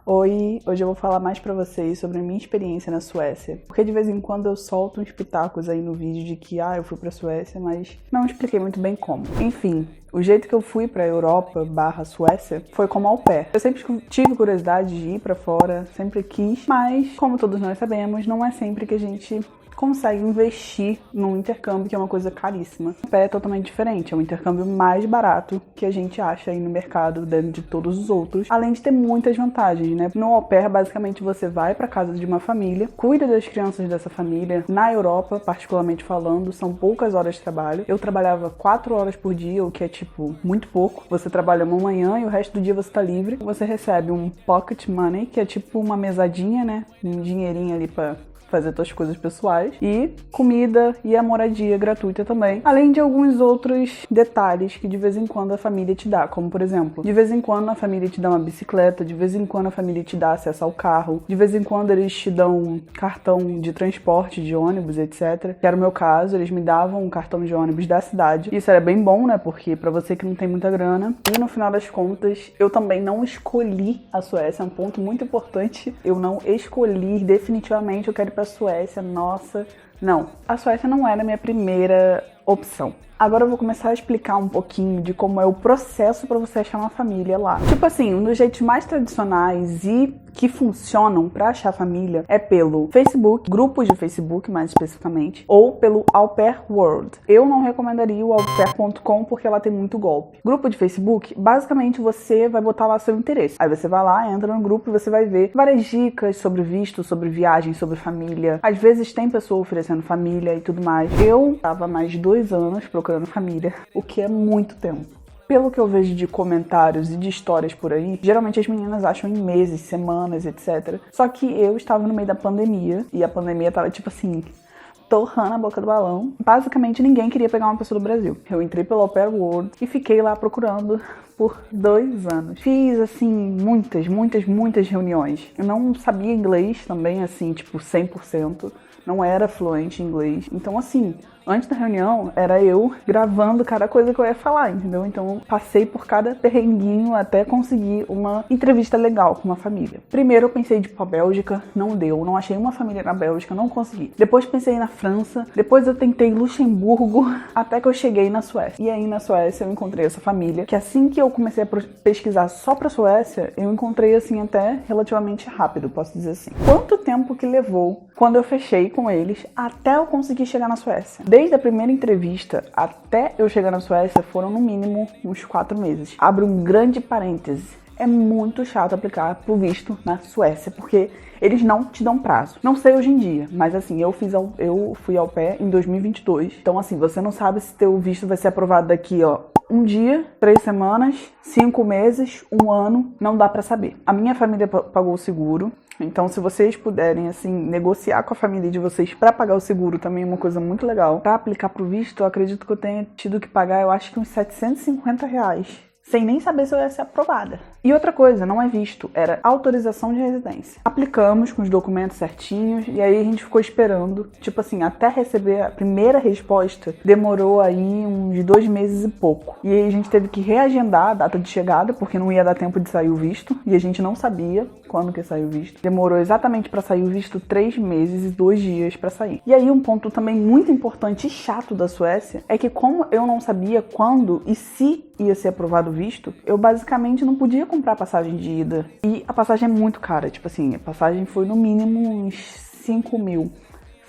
Oi, hoje eu vou falar mais pra vocês sobre a minha experiência na Suécia. Porque de vez em quando eu solto uns pitacos aí no vídeo de que eu fui pra Suécia, mas não expliquei muito bem como. Enfim, o jeito que eu fui pra Europa / Suécia foi como au pair. Eu sempre tive curiosidade de ir pra fora, sempre quis, mas como todos nós sabemos, não é sempre que a gente consegue investir num intercâmbio que é uma coisa caríssima. O au pair é totalmente diferente, é um intercâmbio mais barato que a gente acha aí no mercado, dentro de todos os outros, além de ter muitas vantagens, né? No au pair, basicamente, você vai pra casa de uma família, cuida das crianças dessa família. Na Europa, particularmente falando, são poucas horas de trabalho. Eu trabalhava 4 horas por dia, o que é, muito pouco. Você trabalha uma manhã e o resto do dia você tá livre. Você recebe um pocket money, que é tipo uma mesadinha, né? Um dinheirinho ali pra fazer suas coisas pessoais, e comida e a moradia gratuita também, além de alguns outros detalhes que de vez em quando a família te dá, como por exemplo, de vez em quando a família te dá uma bicicleta, de vez em quando a família te dá acesso ao carro, de vez em quando eles te dão um cartão de transporte, de ônibus, etc. Que era o meu caso, eles me davam um cartão de ônibus da cidade. Isso era bem bom, né, porque pra você que não tem muita grana. E no final das contas, eu também não escolhi a Suécia, é um ponto muito importante. Eu não escolhi definitivamente, eu quero ir pra Suécia, nossa, não. A Suécia não era a minha primeira opção. Agora eu vou começar a explicar um pouquinho de como é o processo para você achar uma família lá. Tipo assim, um dos jeitos mais tradicionais e que funcionam para achar família é pelo Facebook, grupos de Facebook mais especificamente, ou pelo Au Pair World. Eu não recomendaria o aupair.com porque ela tem muito golpe. Grupo de Facebook, basicamente você vai botar lá seu interesse. Aí você vai lá, entra no grupo e você vai ver várias dicas sobre visto, sobre viagem, sobre família. Às vezes tem pessoa oferecendo família e tudo mais. Eu tava mais de 2 anos procurando família, o que é muito tempo. Pelo que eu vejo de comentários e de histórias por aí, geralmente as meninas acham em meses, semanas, etc. Só que eu estava no meio da pandemia, e a pandemia tava tipo assim, torrando a boca do balão. Basicamente ninguém queria pegar uma pessoa do Brasil. Eu entrei pelo Au Pair World e fiquei lá procurando por 2 anos. Fiz, assim, muitas reuniões. Eu não sabia inglês também, assim, 100%. Não era fluente em inglês. Então, assim, antes da reunião, era eu gravando cada coisa que eu ia falar, entendeu? Então, passei por cada perrenguinho até conseguir uma entrevista legal com uma família. Primeiro, eu pensei de ir pra Bélgica, não deu. Não achei uma família na Bélgica, não consegui. Depois, pensei na França. Depois, eu tentei Luxemburgo, até que eu cheguei na Suécia. E aí, na Suécia, eu encontrei essa família, que assim que eu comecei a pesquisar só pra Suécia, eu encontrei, assim, até relativamente rápido, posso dizer assim. Quanto tempo que levou quando eu fechei com eles até eu conseguir chegar na Suécia? Desde a primeira entrevista até eu chegar na Suécia foram no mínimo uns 4 meses. Abro um grande parêntese. É muito chato aplicar pro visto na Suécia, porque eles não te dão prazo. Não sei hoje em dia, mas assim, eu fui au pair em 2022. Então assim, você não sabe se teu visto vai ser aprovado daqui, 1 dia, 3 semanas, 5 meses, 1 ano, não dá pra saber. A minha família pagou o seguro. Então, se vocês puderem, assim, negociar com a família de vocês pra pagar o seguro, também é uma coisa muito legal. Pra aplicar pro visto, eu acredito que eu tenha tido que pagar, eu acho que uns R$750. Sem nem saber se eu ia ser aprovada. E outra coisa, não é visto, era autorização de residência. Aplicamos com os documentos certinhos e aí a gente ficou esperando, até receber a primeira resposta, demorou aí uns 2 meses e pouco. E aí a gente teve que reagendar a data de chegada, porque não ia dar tempo de sair o visto, e a gente não sabia quando que ia sair o visto. Demorou exatamente para sair o visto 3 meses e 2 dias para sair. E aí um ponto também muito importante e chato da Suécia é que como eu não sabia quando e se ia ser aprovado o visto, eu basicamente não podia comprar passagem de ida. E a passagem é muito cara, a passagem foi no mínimo uns 5 mil.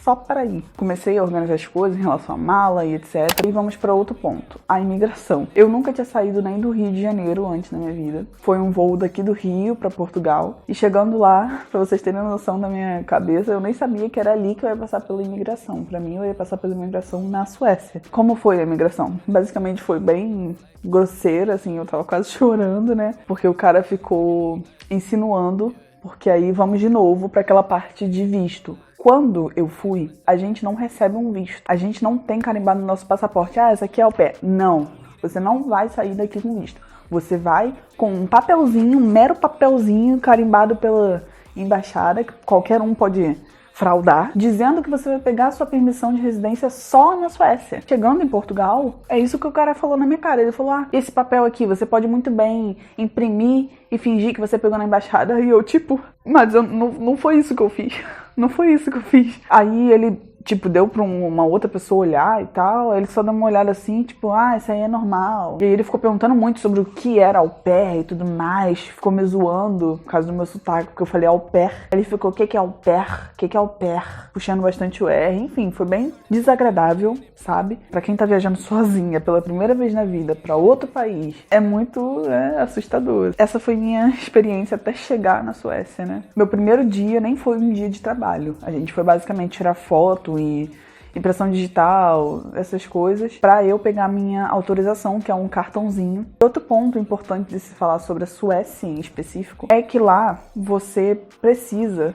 Só para ir. Comecei a organizar as coisas em relação à mala e etc. E vamos para outro ponto, a imigração. Eu nunca tinha saído nem do Rio de Janeiro antes na minha vida. Foi um voo daqui do Rio para Portugal. E chegando lá, para vocês terem noção da minha cabeça, eu nem sabia que era ali que eu ia passar pela imigração. Para mim, eu ia passar pela imigração na Suécia. Como foi a imigração? Basicamente foi bem grosseira, assim, eu tava quase chorando, né? Porque o cara ficou insinuando, porque aí vamos de novo para aquela parte de visto. Quando eu fui, a gente não recebe um visto. A gente não tem carimbado no nosso passaporte. Essa aqui é au pair. Não, você não vai sair daqui com visto. Você vai com um papelzinho, um mero papelzinho carimbado pela embaixada, que qualquer um pode fraudar, dizendo que você vai pegar a sua permissão de residência só na Suécia. Chegando em Portugal, é isso que o cara falou na minha cara. Ele falou, esse papel aqui, você pode muito bem imprimir e fingir que você pegou na embaixada. E eu, tipo, mas não foi isso que eu fiz. Não foi isso que eu fiz. Aí ele, tipo, deu pra uma outra pessoa olhar e tal. Ele só deu uma olhada assim, tipo, isso aí é normal. E aí ele ficou perguntando muito sobre o que era au pair e tudo mais. Ficou me zoando por causa do meu sotaque, porque eu falei au pair. Ele ficou, o que é au pair? O que é au pair? Puxando bastante o R. Enfim, foi bem desagradável, sabe? Pra quem tá viajando sozinha pela primeira vez na vida pra outro país, é muito assustador. Essa foi minha experiência até chegar na Suécia, né? Meu primeiro dia nem foi um dia de trabalho. A gente foi basicamente tirar foto e impressão digital, essas coisas, pra eu pegar minha autorização, que é um cartãozinho. Outro ponto importante de se falar sobre a Suécia em específico é que lá você precisa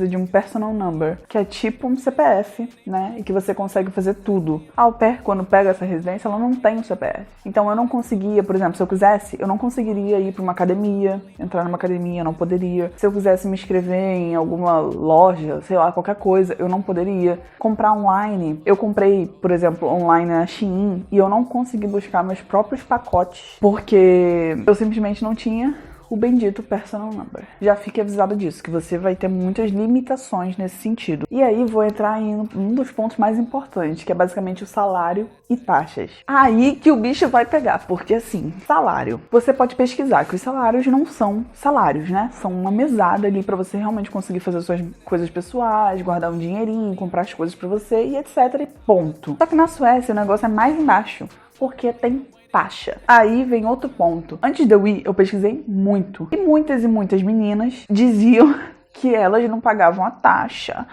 de um personal number, que é tipo um CPF, né? E que você consegue fazer tudo. A au pair, quando pega essa residência, ela não tem um CPF. Então eu não conseguia, por exemplo, se eu quisesse, eu não conseguiria ir pra uma academia, entrar numa academia, eu não poderia. Se eu quisesse me inscrever em alguma loja, sei lá, qualquer coisa, eu não poderia. Comprar online, eu comprei, por exemplo, online na Shein e eu não consegui buscar meus próprios pacotes porque eu simplesmente não tinha o bendito personal number. Já fique avisado disso, que você vai ter muitas limitações nesse sentido. E aí vou entrar em um dos pontos mais importantes, que é basicamente o salário e taxas. Aí que o bicho vai pegar, porque assim, salário. Você pode pesquisar que os salários não são salários, né? São uma mesada ali pra você realmente conseguir fazer suas coisas pessoais, guardar um dinheirinho, comprar as coisas pra você e etc. e ponto. Só que na Suécia o negócio é mais embaixo, porque tem taxa. Aí vem outro ponto. Antes de eu ir, eu pesquisei muito. E muitas meninas diziam que elas não pagavam a taxa.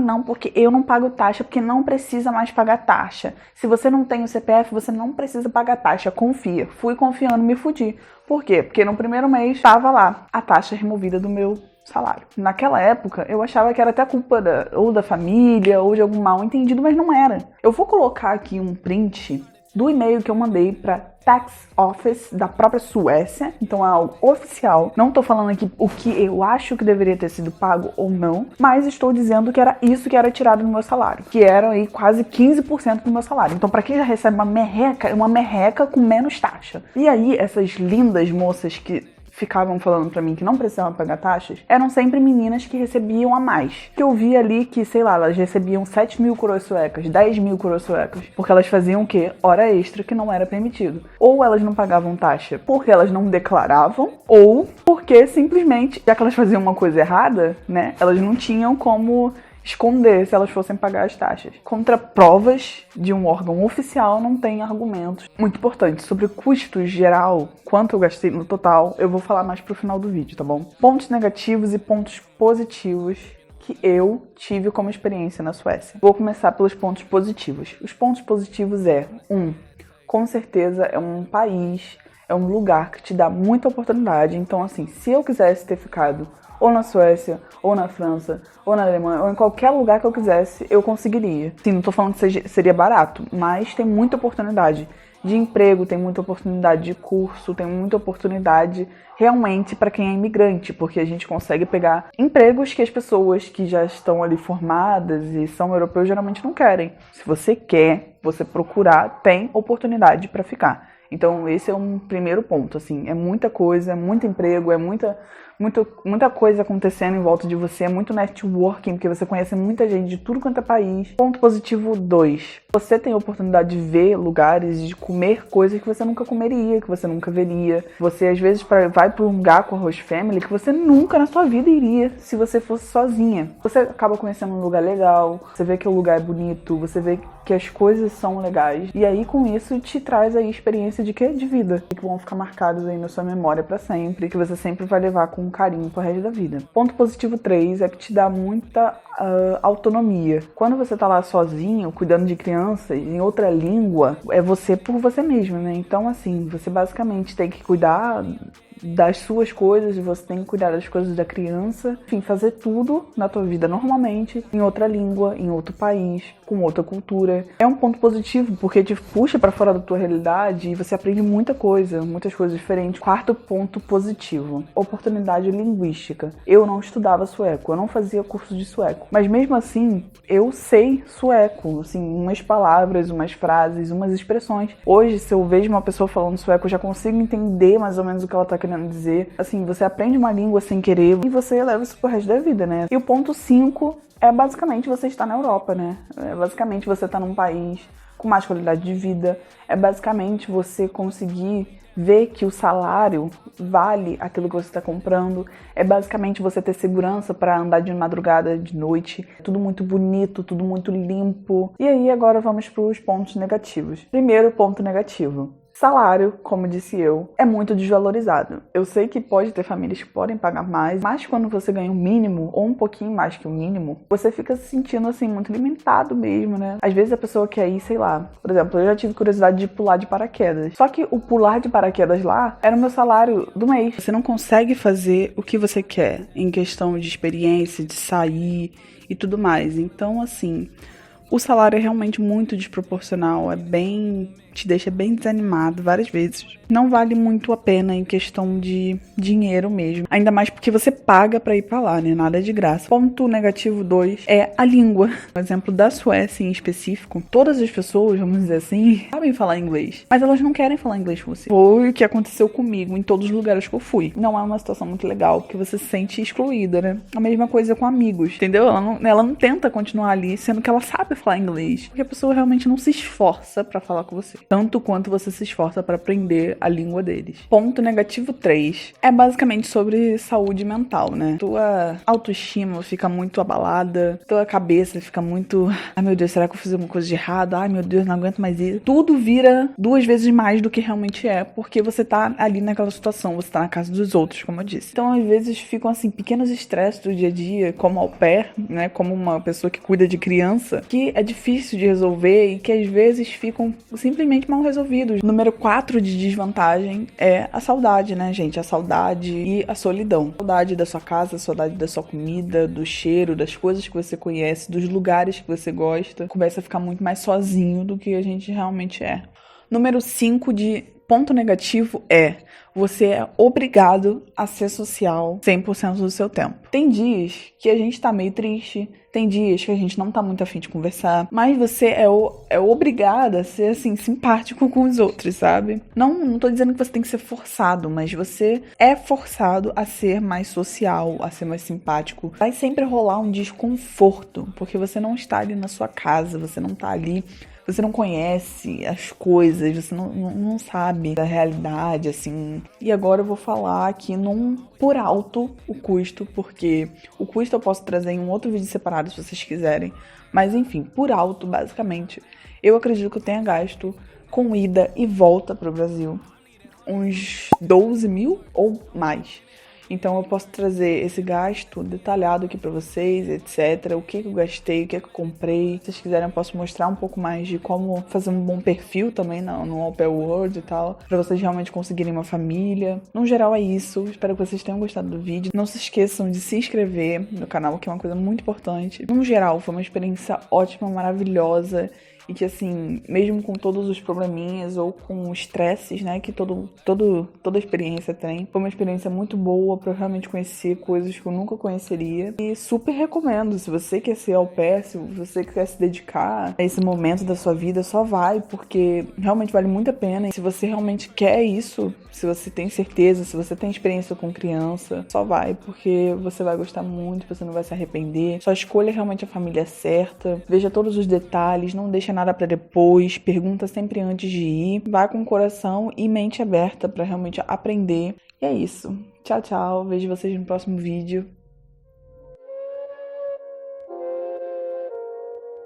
Não, porque eu não pago taxa, porque não precisa mais pagar taxa. Se você não tem o CPF, você não precisa pagar taxa. Confia. Fui confiando, me fudi. Por quê? Porque no primeiro mês estava lá a taxa removida do meu salário. Naquela época, eu achava que era até culpa ou da família, ou de algum mal entendido, mas não era. Eu vou colocar aqui um print do e-mail que eu mandei para Tax Office da própria Suécia, então é algo oficial. Não tô falando aqui o que eu acho que deveria ter sido pago ou não, mas estou dizendo que era isso que era tirado do meu salário, que era aí quase 15% do meu salário. Então para quem já recebe uma merreca com menos taxa. E aí essas lindas moças que ficavam falando pra mim que não precisavam pagar taxas, eram sempre meninas que recebiam a mais. Que eu vi ali que, sei lá, elas recebiam 7.000 coroas suecas, 10.000 coroas suecas, porque elas faziam o quê? Hora extra que não era permitido. Ou elas não pagavam taxa porque elas não declaravam, ou porque simplesmente, já que elas faziam uma coisa errada, né, elas não tinham como esconder se elas fossem pagar as taxas. Contra provas de um órgão oficial não tem argumentos. Muito importante, sobre custos geral, quanto eu gastei no total, eu vou falar mais pro final do vídeo, tá bom? Pontos negativos e pontos positivos que eu tive como experiência na Suécia. Vou começar pelos pontos positivos. Os pontos positivos com certeza é um país, é um lugar que te dá muita oportunidade. Então assim, se eu quisesse ter ficado ou na Suécia, ou na França, ou na Alemanha, ou em qualquer lugar que eu quisesse, eu conseguiria. Sim, não tô falando que seria barato, mas tem muita oportunidade de emprego, tem muita oportunidade de curso, tem muita oportunidade realmente para quem é imigrante, porque a gente consegue pegar empregos que as pessoas que já estão ali formadas e são europeus geralmente não querem. Se você quer, você procurar, tem oportunidade para ficar. Então esse é um primeiro ponto, assim, é muita coisa, é muito emprego, é muita coisa acontecendo em volta de você, é muito networking, porque você conhece muita gente de tudo quanto é país. Ponto positivo 2. Você tem a oportunidade de ver lugares, de comer coisas que você nunca comeria, que você nunca veria. Você, às vezes, vai para um lugar com a host family que você nunca na sua vida iria se você fosse sozinha. Você acaba conhecendo um lugar legal, você vê que o lugar é bonito, você vê que as coisas são legais. E aí, com isso, te traz aí experiência de quê? De vida. Que vão ficar marcados aí na sua memória para sempre, que você sempre vai levar com carinho pro resto da vida. Ponto positivo 3 é que te dá muita autonomia. Quando você tá lá sozinho, cuidando de crianças em outra língua, é você por você mesmo, né? Então, assim, você basicamente tem que cuidar das suas coisas, você tem que cuidar das coisas da criança, enfim, fazer tudo na tua vida normalmente, em outra língua, em outro país, com outra cultura. É um ponto positivo, porque te puxa pra fora da tua realidade e você aprende muita coisa, muitas coisas diferentes. Quarto ponto positivo, oportunidade linguística. Eu não estudava sueco, eu não fazia curso de sueco, mas mesmo assim, eu sei sueco, assim, umas palavras, umas frases, umas expressões. Hoje, se eu vejo uma pessoa falando sueco, eu já consigo entender mais ou menos o que ela tá querendo dizer. Assim, você aprende uma língua sem querer e você leva isso pro resto da vida, né? E o ponto 5 é basicamente você estar na Europa, né? É basicamente você estar num país com mais qualidade de vida. É basicamente você conseguir ver que o salário vale aquilo que você está comprando. É basicamente você ter segurança para andar de madrugada, de noite. Tudo muito bonito, tudo muito limpo. E aí agora vamos para os pontos negativos. Primeiro ponto negativo. Salário, como disse eu, é muito desvalorizado. Eu sei que pode ter famílias que podem pagar mais, mas quando você ganha o mínimo, ou um pouquinho mais que o mínimo, você fica se sentindo, assim, muito limitado mesmo, né? Às vezes a pessoa quer ir, sei lá, por exemplo, eu já tive curiosidade de pular de paraquedas. Só que o pular de paraquedas lá era o meu salário do mês. Você não consegue fazer o que você quer em questão de experiência, de sair e tudo mais. Então, assim, o salário é realmente muito desproporcional, te deixa bem desanimado várias vezes. Não vale muito a pena em questão de dinheiro mesmo. Ainda mais porque você paga pra ir pra lá, né? Nada é de graça. Ponto negativo 2 é a língua. Por exemplo, da Suécia em específico, todas as pessoas, vamos dizer assim, sabem falar inglês, mas elas não querem falar inglês com você. Foi o que aconteceu comigo em todos os lugares que eu fui. Não é uma situação muito legal, porque você se sente excluída, né? A mesma coisa com amigos, entendeu? Ela não tenta continuar ali, sendo que ela sabe falar inglês, porque a pessoa realmente não se esforça pra falar com você, tanto quanto você se esforça para aprender a língua deles. Ponto negativo 3 é basicamente sobre saúde mental, né? Tua autoestima fica muito abalada, tua cabeça fica muito, ai meu Deus, será que eu fiz alguma coisa de errado? Ai meu Deus, não aguento mais isso. Tudo vira 2 vezes mais do que realmente é, porque você tá ali naquela situação, você tá na casa dos outros, como eu disse. Então às vezes ficam assim pequenos estresses do dia a dia, como au pair, né? Como uma pessoa que cuida de criança, que é difícil de resolver e que às vezes ficam simplesmente mal resolvidos. Número 4 de desvantagem é a saudade, né, gente? A saudade e a solidão. Saudade da sua casa, saudade da sua comida, do cheiro, das coisas que você conhece, dos lugares que você gosta. Começa a ficar muito mais sozinho do que a gente realmente é. Número 5 de ponto negativo é: você é obrigado a ser social 100% do seu tempo. Tem dias que a gente tá meio triste, tem dias que a gente não tá muito afim de conversar, mas você é obrigada a ser, assim, simpático com os outros, sabe? Não tô dizendo que você tem que ser forçado, mas você é forçado a ser mais social, a ser mais simpático. Vai sempre rolar um desconforto, porque você não está ali na sua casa, você não tá ali, você não conhece as coisas, você não sabe da realidade, assim. E agora eu vou falar aqui por alto o custo, porque o custo eu posso trazer em um outro vídeo separado se vocês quiserem. Mas enfim, por alto, basicamente, eu acredito que eu tenha gasto com ida e volta pro Brasil uns 12 mil ou mais. Então eu posso trazer esse gasto detalhado aqui pra vocês, etc. O que eu gastei, o que eu comprei. Se vocês quiserem eu posso mostrar um pouco mais de como fazer um bom perfil também no Au Pair World e tal, pra vocês realmente conseguirem uma família. No geral é isso, espero que vocês tenham gostado do vídeo. Não se esqueçam de se inscrever no canal, que é uma coisa muito importante. No geral foi uma experiência ótima, maravilhosa. E que, assim, mesmo com todos os probleminhas ou com os estresses, né, que toda experiência tem, foi uma experiência muito boa pra eu realmente conhecer coisas que eu nunca conheceria. E super recomendo, se você quer ser au pair, se você quer se dedicar a esse momento da sua vida, só vai, porque realmente vale muito a pena. E se você realmente quer isso, se você tem certeza, se você tem experiência com criança, só vai, porque você vai gostar muito, você não vai se arrepender. Só escolha realmente a família certa, veja todos os detalhes, não deixa nada pra depois, pergunta sempre antes de ir, vai com o coração e mente aberta pra realmente aprender. E é isso. Tchau, tchau. Vejo vocês no próximo vídeo.